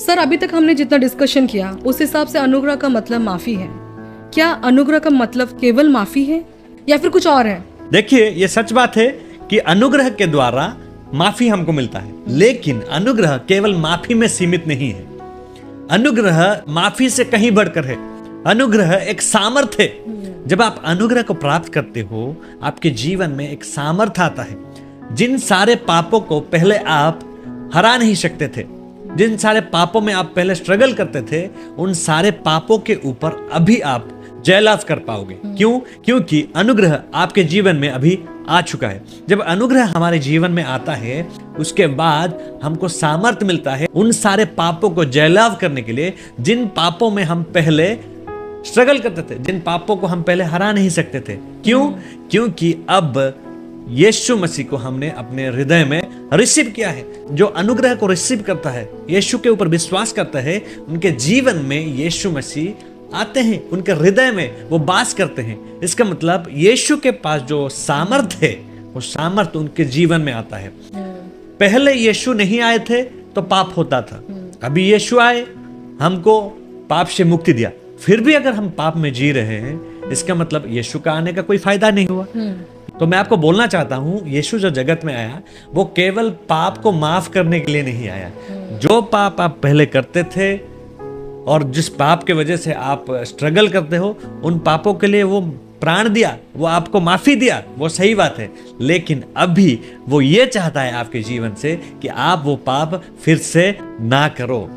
Sir, अभी तक हमने जितना डिस्कशन किया उस हिसाब से अनुग्रह का मतलब माफी है। क्या अनुग्रह का मतलब केवल माफी है या फिर कुछ और है? देखिए, ये सच बात है कि अनुग्रह के द्वारा माफी हमको मिलता है, लेकिन अनुग्रह केवल माफी में सीमित नहीं है। अनुग्रह माफी से कहीं बढ़कर है। अनुग्रह एक सामर्थ्य है। जब आप अनुग्रह को प्राप्त करते हो, आपके जीवन में एक सामर्थ्य आता है। जिन सारे पापों को पहले आप हरा नहीं सकते थे, जिन सारे पापों में आप पहले स्ट्रगल करते थे, उन सारे पापों के ऊपर अभी आप जयलाभ कर पाओगे। क्यों? क्योंकि अनुग्रह आपके जीवन में अभी आ चुका है। जब अनुग्रह हमारे जीवन में आता है, उसके बाद हमको सामर्थ्य मिलता है उन सारे पापों को जयलाभ करने के लिए, जिन पापों में हम पहले स्ट्रगल करते थे, जिन पापों को हम पहले हरा नहीं सकते थे। क्यों? क्योंकि अब यीशु मसीह को हमने अपने हृदय में रिसीव किया है। जो अनुग्रह को रिसीव करता है, यीशु के ऊपर विश्वास करता है, उनके जीवन में यीशु मसीह आते हैं, उनके हृदय में वो वास करते हैं। इसका मतलब यीशु के पास जो सामर्थ्य है, वो सामर्थ्य उनके जीवन में आता है। पहले यीशु नहीं आए थे तो पाप होता था, अभी यीशु आए, हमको पाप से मुक्ति दिया। फिर भी अगर हम पाप में जी रहे हैं, इसका मतलब यीशु का आने का कोई फायदा नहीं हुआ। तो मैं आपको बोलना चाहता हूं, यीशु जो जगत में आया, वो केवल पाप को माफ करने के लिए नहीं आया। जो पाप आप पहले करते थे और जिस पाप के वजह से आप स्ट्रगल करते हो, उन पापों के लिए वो प्राण दिया, वो आपको माफी दिया, वो सही बात है। लेकिन अभी वो ये चाहता है आपके जीवन से कि आप वो पाप फिर से ना करो।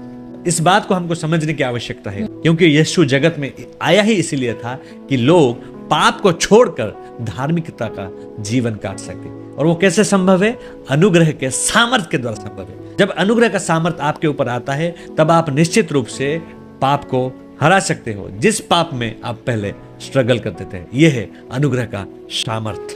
इस बात को हमको समझने की आवश्यकता है, क्योंकि यीशु जगत में आया ही इसीलिए था कि लोग पाप को छोड़कर धार्मिकता का जीवन काट सके। और वो कैसे संभव है? अनुग्रह के सामर्थ्य के द्वारा संभव है। जब अनुग्रह का सामर्थ्य आपके ऊपर आता है, तब आप निश्चित रूप से पाप को हरा सकते हो, जिस पाप में आप पहले स्ट्रगल करते थे। यह है अनुग्रह का सामर्थ्य।